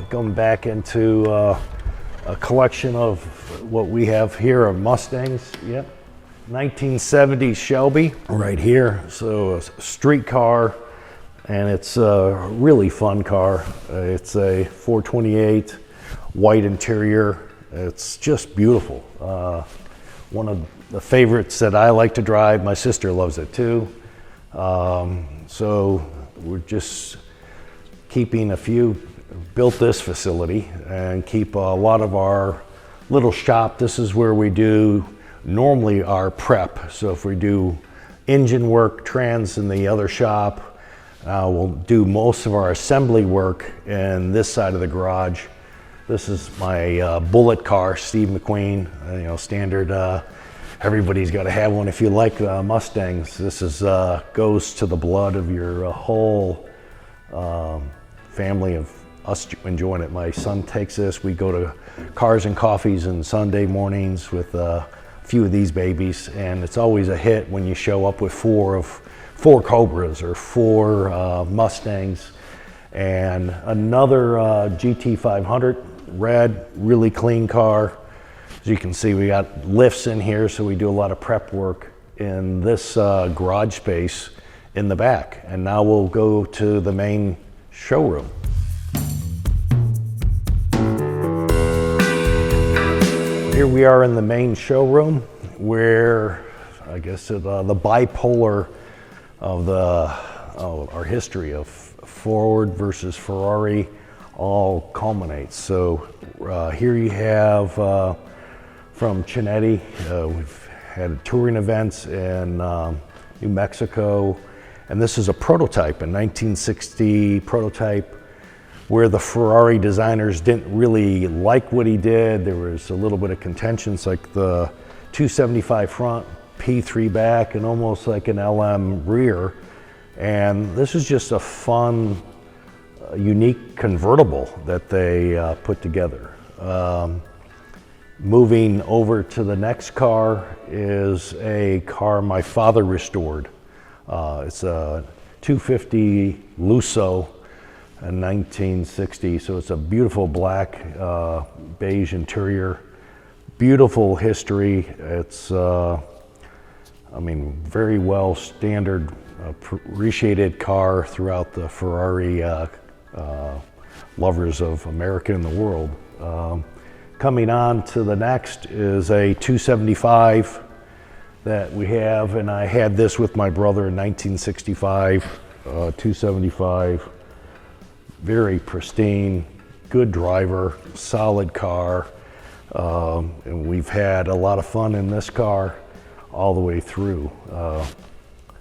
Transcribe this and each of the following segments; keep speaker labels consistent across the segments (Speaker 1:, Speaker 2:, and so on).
Speaker 1: going back into a collection of what we have here are Mustangs. Yep. 1970 Shelby right here. So a street car, and it's a really fun car. It's a 428 white interior. It's just beautiful. One of the favorites that I like to drive. My sister loves it too. So we're just keeping built this facility and keep a lot of our little shop. This is where we do normally our prep. So if we do engine work, trans in the other shop, we'll do most of our assembly work in this side of the garage. This is my bullet car, Steve McQueen, standard. Everybody's got to have one if you like Mustangs. This is goes to the blood of your whole family of us enjoying it. My son takes this. We go to Cars and Coffees on Sunday mornings with a few of these babies, and it's always a hit when you show up with four Cobras or four Mustangs, and another GT500 red, really clean car. As you can see, we got lifts in here, so we do a lot of prep work in this garage space in the back. And now we'll go to the main showroom. Here we are in the main showroom, where I guess the bipolar of our history of Ford versus Ferrari all culminates. So here you have from Chinetti, we've had touring events in New Mexico, and this is a prototype, a 1960 prototype, where the Ferrari designers didn't really like what he did. There was a little bit of contention. It's like the 275 front, P3 back, and almost like an LM rear. And this is just a fun, unique convertible that they put together. Moving over to the next car is a car my father restored. It's a 250 Lusso in 1960, so it's a beautiful black beige interior, beautiful history. It's very well standard, appreciated car throughout the Ferrari lovers of America and the world. Coming on to the next is a 275 that we have, and I had this with my brother in 1965, 275. Very pristine, good driver, solid car, and we've had a lot of fun in this car all the way through.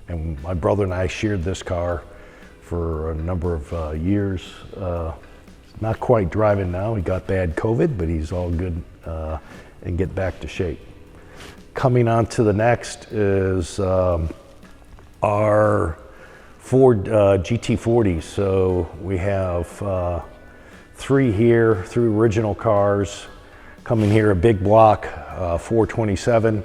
Speaker 1: And my brother and I shared this car for a number of years. Not quite driving now, he got bad COVID, but he's all good and get back to shape. Coming on to the next is our Ford GT40. So we have three original cars coming here, a big block 427,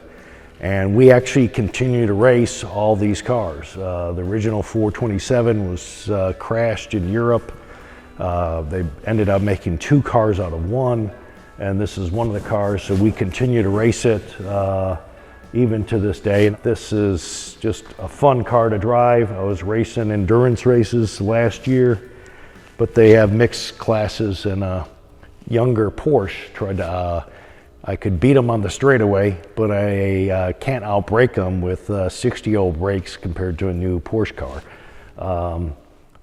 Speaker 1: and we actually continue to race all these cars. The original 427 was crashed in Europe. They ended up making two cars out of one, and this is one of the cars, so we continue to race it even to this day. This is just a fun car to drive. I was racing endurance races last year, but they have mixed classes, and a younger Porsche I could beat them on the straightaway, but I can't outbrake them with 60-year-old brakes compared to a new Porsche car.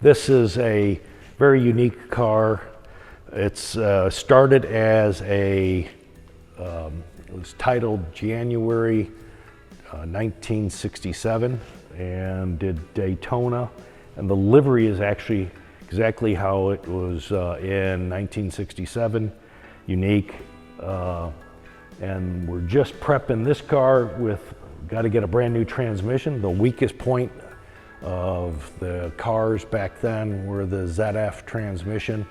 Speaker 1: This is a very unique car. It's started as it was titled January 1967, and did Daytona, and the livery is actually exactly how it was in 1967, unique. And we're just prepping this car got to get a brand new transmission. The weakest point of the cars back then were the ZF transmission.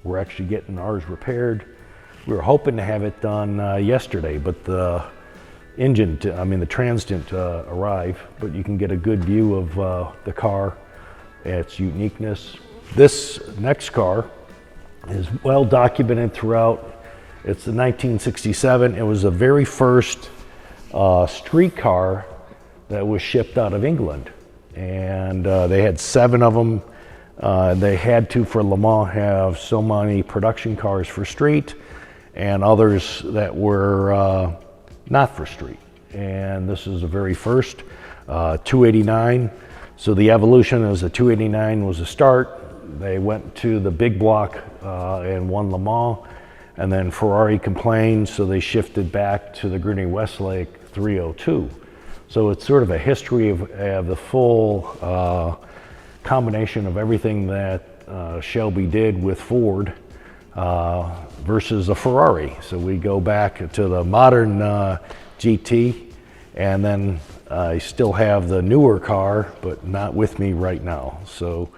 Speaker 1: We're actually getting ours repaired. We were hoping to have it done yesterday, but the trans didn't arrive, but you can get a good view of the car, its uniqueness. This next car is well documented throughout. It's the 1967. It was the very first street car that was shipped out of England. And they had 7 of them. They had to, for Le Mans, have so many production cars for street and others that were not for street. And this is the very first 289. So the evolution is the 289 was the start. They went to the big block and won Le Mans. And then Ferrari complained, so they shifted back to the Gurney Westlake 302. So it's sort of a history of the full combination of everything that Shelby did with Ford versus a Ferrari. So we go back to the modern GT, and then I still have the newer car, but not with me right now. So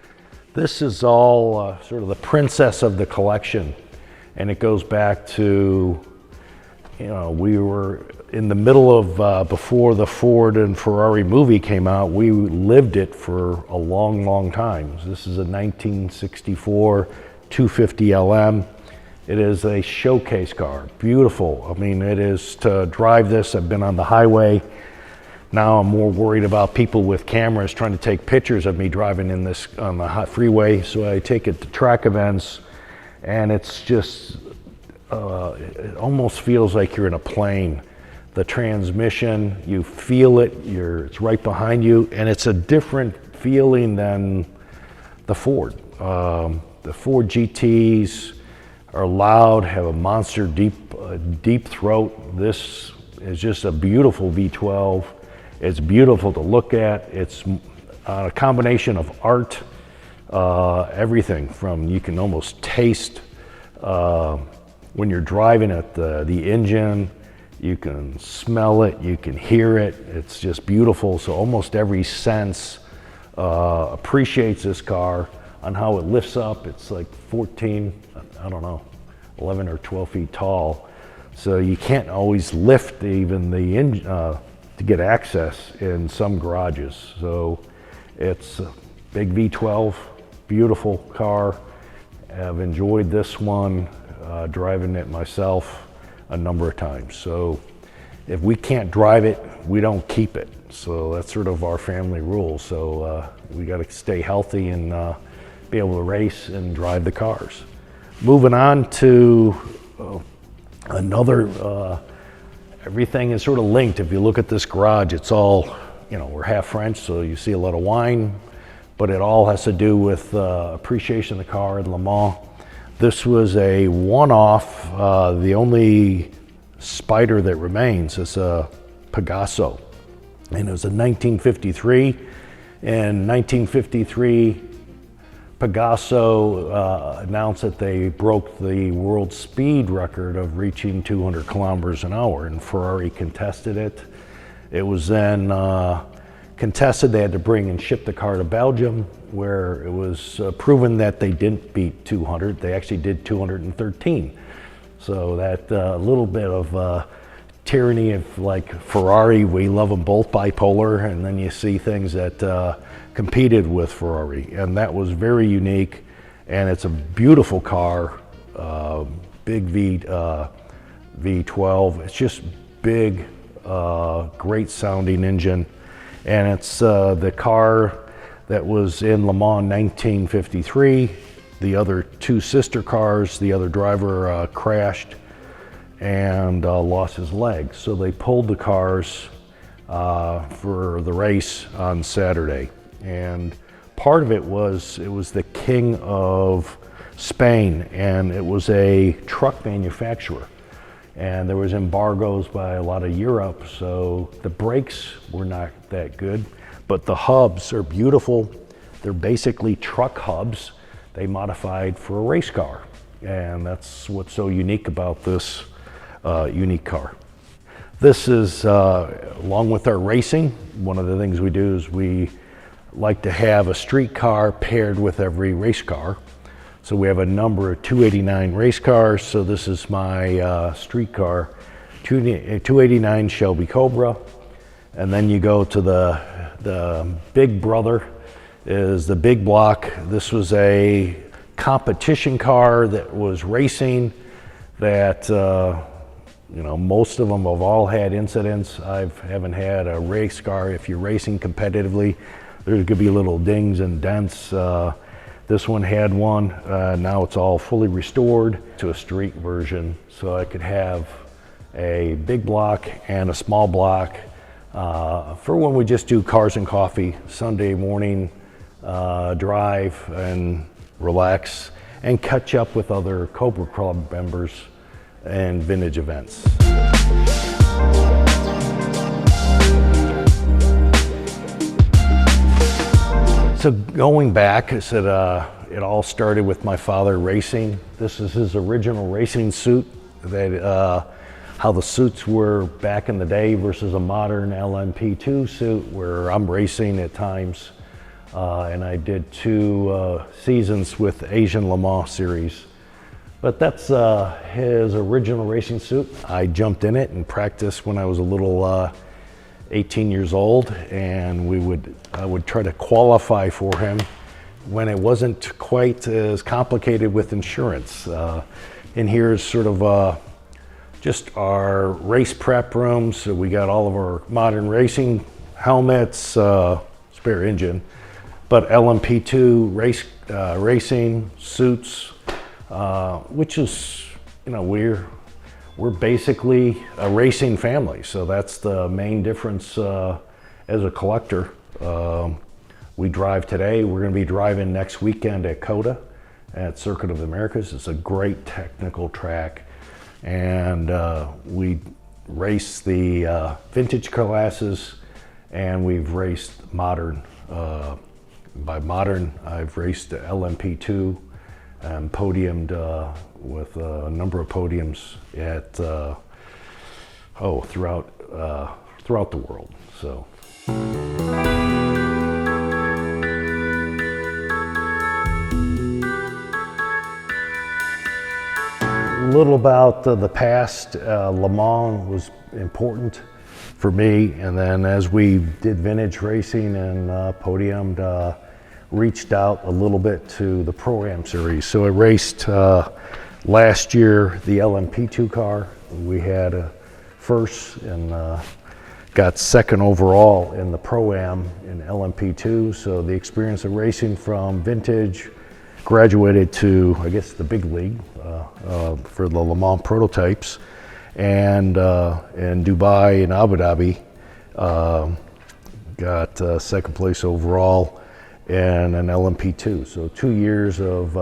Speaker 1: this is all sort of the princess of the collection. And it goes back to, you know, we were in the middle of, before the Ford and Ferrari movie came out, we lived it for a long, long time. This is a 1964 250 LM. It is a showcase car, beautiful. I mean, it is to drive this. I've been on the highway. Now I'm more worried about people with cameras trying to take pictures of me driving in this on the hot freeway. So I take it to track events, and it's just, it almost feels like you're in a plane. The transmission, you feel it, it's right behind you, and it's a different feeling than the Ford. The Ford GTs are loud, have a monster deep throat. This is just a beautiful V12. It's beautiful to look at. It's a combination of art, everything from, you can almost taste when you're driving it, the engine, you can smell it, you can hear it. It's just beautiful. So almost every sense appreciates this car on how it lifts up. It's like 14, I don't know, 11 or 12 feet tall. So you can't always lift even the engine to get access in some garages. So it's a big V12, beautiful car. I've enjoyed this one, driving it myself a number of times. So if we can't drive it, we don't keep it. So that's sort of our family rule. So we got to stay healthy and be able to race and drive the cars. Moving on to another, everything is sort of linked. If you look at this garage, it's all, you know, we're half French, so you see a lot of wine, but it all has to do with appreciation of the car in Le Mans. This was a one-off. The only Spider that remains is a Pegaso, and it was a 1953. In 1953, Pegaso announced that they broke the world speed record of reaching 200 kilometers an hour, and Ferrari contested it. It was then contested. They had to bring and ship the car to Belgium, where it was proven that they didn't beat 200. They actually did 213. So that little bit of tyranny of, like Ferrari, we love them both bipolar, and then you see things that competed with Ferrari, and that was very unique. And it's a beautiful car, big V12. It's just big, great sounding engine, and it's the car that was in Le Mans 1953. The other 2 sister cars, the other driver crashed and lost his leg. So they pulled the cars for the race on Saturday. And part of it was the King of Spain, and it was a truck manufacturer. And there was embargoes by a lot of Europe, so the brakes were not that good, but the hubs are beautiful. They're basically truck hubs they modified for a race car. And that's what's so unique about this unique car. This is, along with our racing, one of the things we do is we like to have a street car paired with every race car. So we have a number of 289 race cars. So this is my street car, 289 Shelby Cobra. And then you go to the big brother is the big block. This was a competition car that was racing that, most of them have all had incidents. I haven't had a race car. If you're racing competitively, there could be little dings and dents. This one had one. Now it's all fully restored to a street version, so I could have a big block and a small block for when we just do cars and coffee, Sunday morning drive and relax and catch up with other Cobra Club members and vintage events. So going back, I said it all started with my father racing. This is his original racing suit, that how the suits were back in the day versus a modern LMP2 suit where I'm racing at times. And I did 2 seasons with the Asian Le Mans series. But that's his original racing suit. I jumped in it and practiced when I was a little 18 years old, and I would try to qualify for him when it wasn't quite as complicated with insurance. And here's sort of just our race prep room. So we got all of our modern racing helmets, spare engine, but LMP2 racing suits, which is, we're basically a racing family. So that's the main difference as a collector. We drive today. We're going to be driving next weekend at COTA at Circuit of the Americas. It's a great technical track, and we race the vintage classes, and we've raced modern. By modern, I've raced the LMP2 and podiumed with a number of podiums at throughout the world. So. A little about the past. Le Mans was important for me, and then as we did vintage racing and podiumed, reached out a little bit to the Pro-Am series. So I raced last year the LMP2 car. We had a first and got second overall in the Pro-Am in LMP2. So the experience of racing from vintage graduated to, I guess, the big league for the Le Mans prototypes. And in Dubai and Abu Dhabi, got second place overall and an LMP2. So 2 years of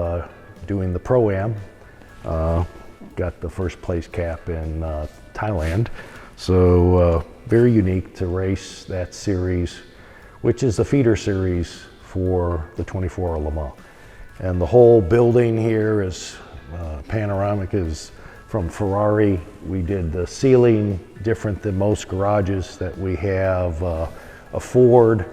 Speaker 1: doing the Pro-Am, got the first place cap in Thailand. So very unique to race that series, which is the feeder series for the 24 Le Mans. And the whole building here is panoramic, is from Ferrari. We did the ceiling different than most garages that we have. A Ford,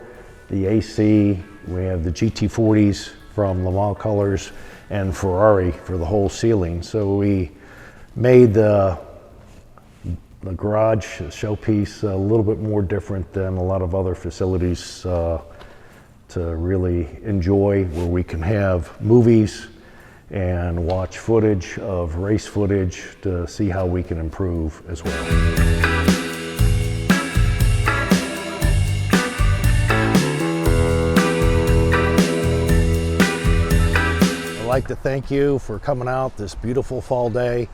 Speaker 1: the AC, we have the GT40s from Le Mans colors, and Ferrari for the whole ceiling. So we made the garage showpiece a little bit more different than a lot of other facilities to really enjoy, where we can have movies and watch footage of race footage to see how we can improve as well. I'd like to thank you for coming out this beautiful fall day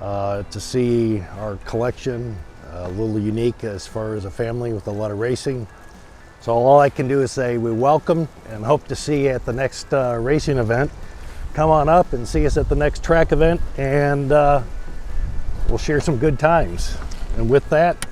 Speaker 1: to see our collection, a little unique as far as a family with a lot of racing. So all I can do is say we welcome and hope to see you at the next racing event. Come on up and see us at the next track event, and we'll share some good times. And with that,